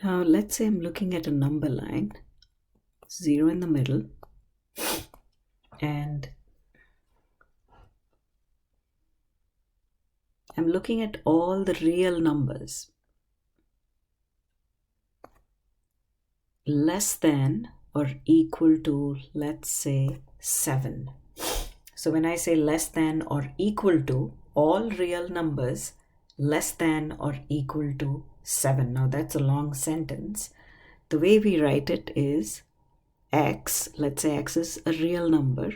Now let's say I'm looking at a number line, 0 in the middle, and I'm looking at all the real numbers less than or equal to, let's say, 7. So when I say less than or equal to, all real numbers less than or equal to 7. Now that's a long sentence. The way we write it is x, let's say x is a real number.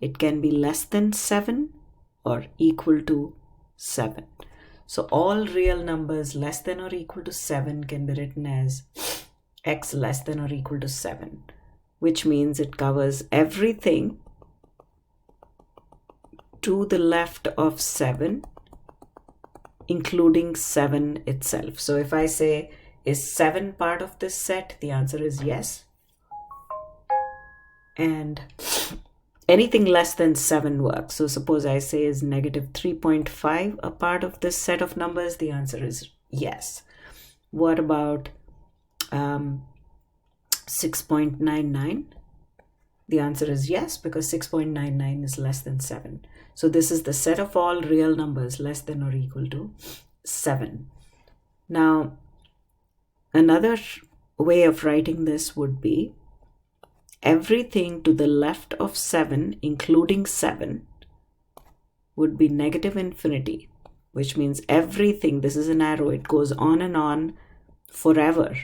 It can be less than 7 or equal to 7. So all real numbers less than or equal to 7 can be written as x less than or equal to 7, which means it covers everything to the left of 7, including 7 itself. So if I say, is 7 part of this set? The answer is yes. And anything less than 7 works. So suppose I say, is negative 3.5 a part of this set of numbers? The answer is yes. What about 6.99? The answer is yes, because 6.99 is less than 7. So this is the set of all real numbers less than or equal to 7. Now, another way of writing this would be everything to the left of 7, including 7, would be negative infinity, which means everything, this is an arrow, it goes on and on forever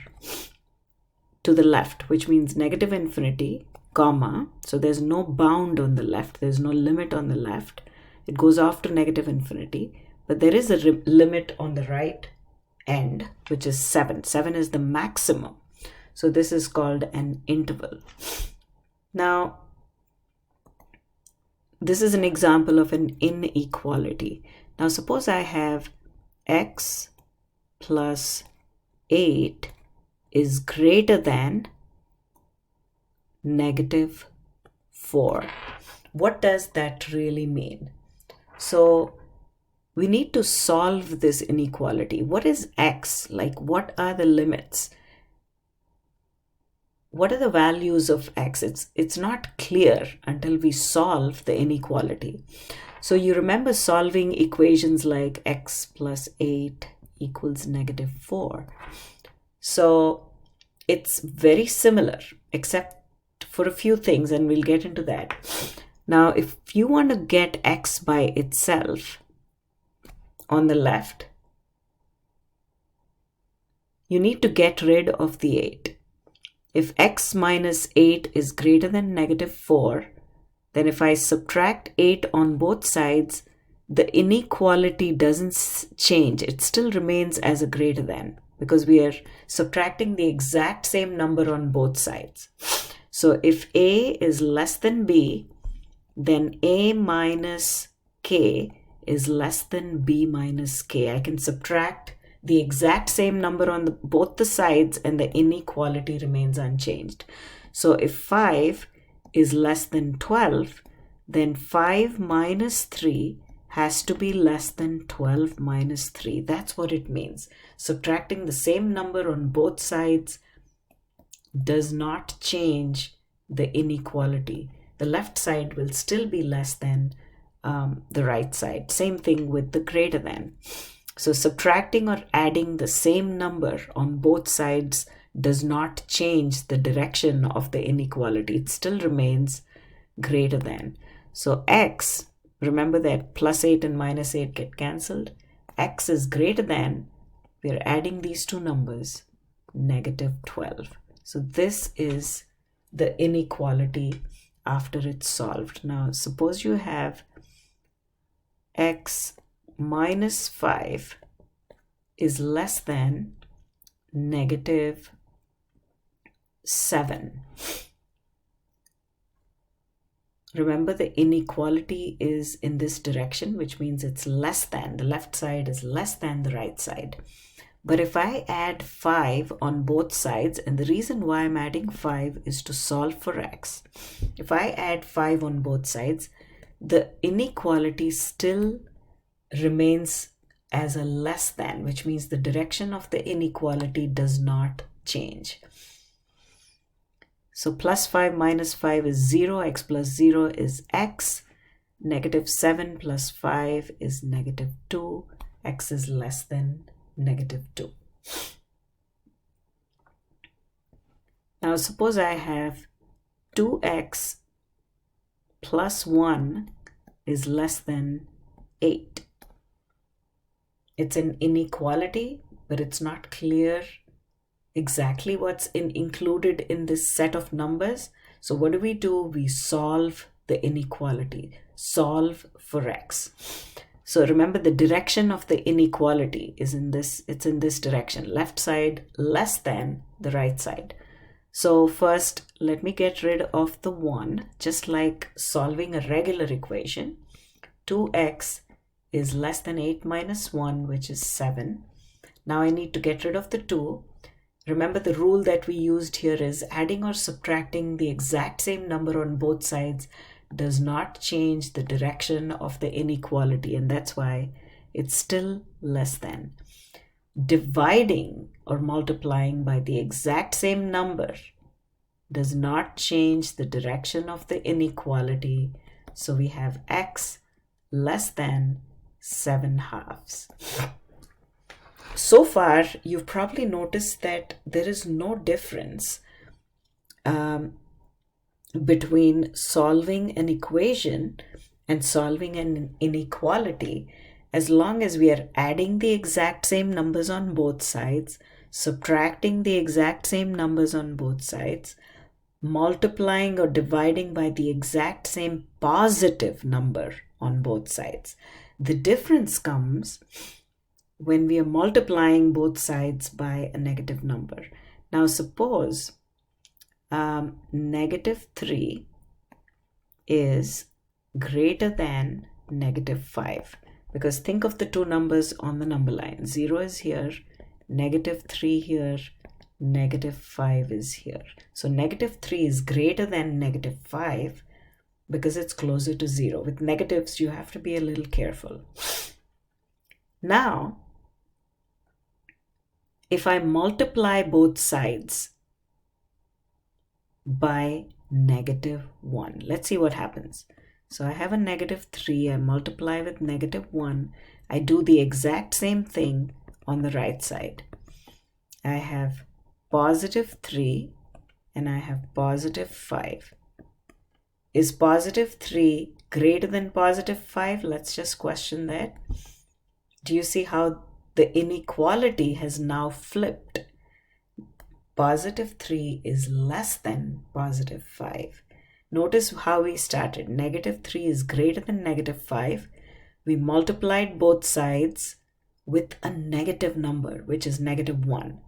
to the left, which means negative infinity, comma, so there's no bound on the left, there's no limit on the left, it goes off to negative infinity, but there is a limit on the right end, which is 7. 7 is the maximum. So this is called an interval. Now, this is an example of an inequality. Now suppose I have x plus 8 is greater than negative 4. What does that really mean? So we need to solve this inequality. What is x? Like, what are the limits? What are the values of x? It's not clear until we solve the inequality. So you remember solving equations like x plus 8 equals negative 4. So it's very similar, except for a few things, and we'll get into that. Now, if you want to get x by itself on the left, you need to get rid of the 8. If x minus 8 is greater than negative 4, then if I subtract 8 on both sides, the inequality doesn't change. It still remains as a greater than, because we are subtracting the exact same number on both sides. So if a is less than b, then a minus k is less than b minus k. I can subtract the exact same number on both the sides and the inequality remains unchanged. So if 5 is less than 12, then 5 minus 3 has to be less than 12 minus 3. That's what it means. Subtracting the same number on both sides does not change the inequality. The left side will still be less than the right side. Same thing with the greater than. So subtracting or adding the same number on both sides does not change the direction of the inequality. It still remains greater than. So x, remember that plus 8 and minus 8 get cancelled. X is greater than, we're adding these two numbers, negative 12. So this is the inequality after it's solved. Now, suppose you have x minus 5 is less than negative 7. Remember, the inequality is in this direction, which means it's less than. The left side is less than the right side. But if I add 5 on both sides, and the reason why I'm adding 5 is to solve for x. If I add 5 on both sides, the inequality still remains as a less than, which means the direction of the inequality does not change. So plus 5 minus 5 is 0, x plus 0 is x, negative 7 plus 5 is negative 2, x is less than negative 2. Now suppose I have 2x plus 1 is less than 8. It's an inequality, but it's not clear exactly what's included in this set of numbers. So what do? We solve the inequality, solve for x. So remember, the direction of the inequality is in this, it's in this direction, left side less than the right side. So first, let me get rid of the 1, just like solving a regular equation. 2x is less than 8 minus 1, which is 7. Now I need to get rid of the 2. Remember, the rule that we used here is adding or subtracting the exact same number on both sides does not change the direction of the inequality, and that's why it's still less than. Dividing or multiplying by the exact same number does not change the direction of the inequality, so we have x less than 7/2. So far, you've probably noticed that there is no difference between solving an equation and solving an inequality, as long as we are adding the exact same numbers on both sides, subtracting the exact same numbers on both sides, multiplying or dividing by the exact same positive number on both sides. The difference comes when we are multiplying both sides by a negative number. Now suppose negative 3 is greater than negative 5, because think of the two numbers on the number line. 0 is here, negative 3 here, negative 5 is here. So negative 3 is greater than negative 5 because it's closer to 0. With negatives, you have to be a little careful. Now, if I multiply both sides by negative 1, let's see what happens. So I have a negative 3, I multiply with negative 1, I do the exact same thing on the right side. I have positive 3 and I have positive 5. Is positive 3 greater than positive 5? Let's just question that. Do you see how the inequality has now flipped? Positive 3 is less than positive 5. Notice how we started. Negative 3 is greater than negative 5. We multiplied both sides with a negative number, which is negative 1.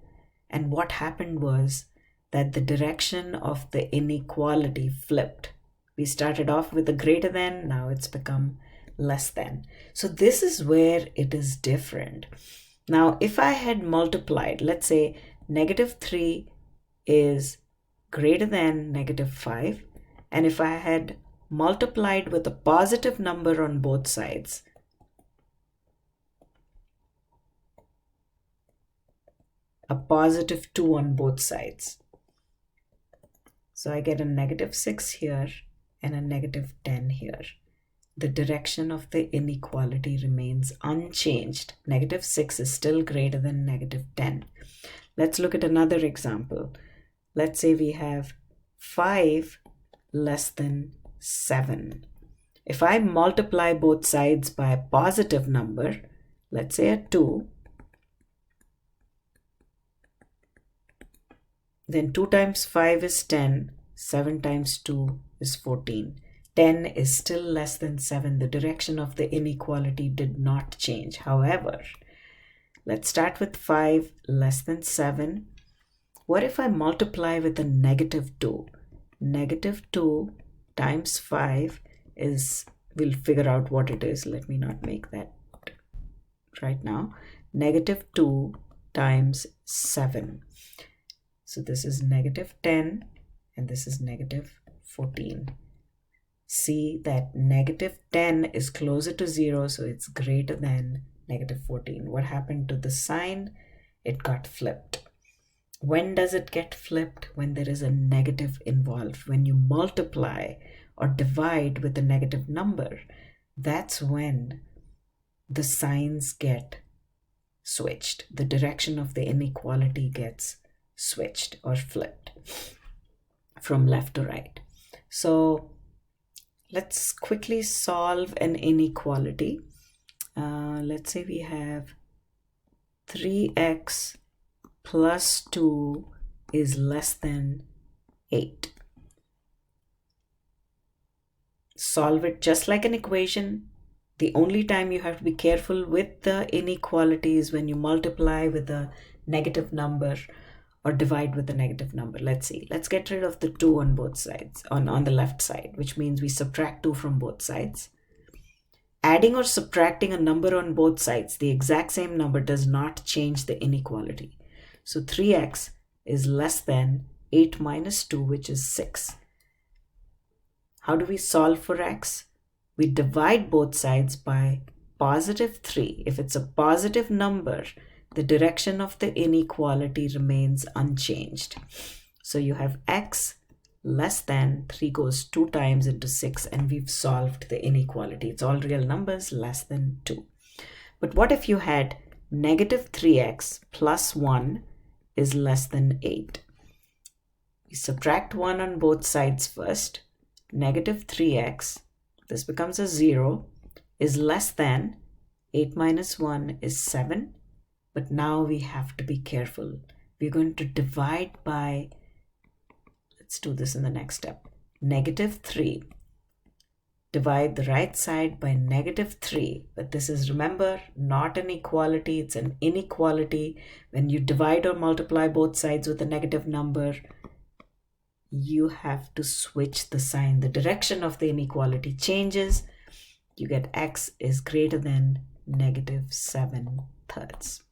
And what happened was that the direction of the inequality flipped. We started off with a greater than, now it's become less than. So this is where it is different. Now, if I had multiplied, let's say negative 3 is greater than negative 5, and if I had multiplied with a positive number on both sides, a positive 2 on both sides, so I get a negative 6 here and a negative 10 here. The direction of the inequality remains unchanged. Negative 6 is still greater than negative 10. Let's look at another example. Let's say we have 5 less than 7. If I multiply both sides by a positive number, let's say a 2, then 2 times 5 is 10, 7 times 2 is 14. 10 is still less than 7. The direction of the inequality did not change. However, let's start with 5 less than 7. What if I multiply with a negative 2? Negative 2 times 5 is, we'll figure out what it is. Let me not make that right now. Negative 2 times 7. So this is negative 10 and this is negative 14. See that negative 10 is closer to 0, so it's greater than negative 14. What happened to the sign? It got flipped. When does it get flipped? When there is a negative involved. When you multiply or divide with a negative number, that's when the signs get switched. The direction of the inequality gets switched or flipped from left to right. So let's quickly solve an inequality. Let's say we have 3x plus 2 is less than 8. Solve it just like an equation. The only time you have to be careful with the inequality is when you multiply with a negative number or divide with a negative number. Let's see. Let's get rid of the 2 on both sides, on the left side, which means we subtract 2 from both sides. Adding or subtracting a number on both sides, the exact same number, does not change the inequality. So 3x is less than 8 minus 2, which is 6. How do we solve for x? We divide both sides by positive 3. If it's a positive number, the direction of the inequality remains unchanged. So you have x less than 3 goes 2 times into 6, and we've solved the inequality. It's all real numbers less than 2. But what if you had negative 3x plus 1 is less than 8? We subtract 1 on both sides first. Negative 3x, this becomes a 0, is less than 8 minus 1 is 7. But now we have to be careful. We're going to divide by, let's do this in the next step, negative 3. Divide the right side by negative 3. But this is, remember, not an equality, it's an inequality. When you divide or multiply both sides with a negative number, you have to switch the sign. The direction of the inequality changes. You get x is greater than negative 7/3.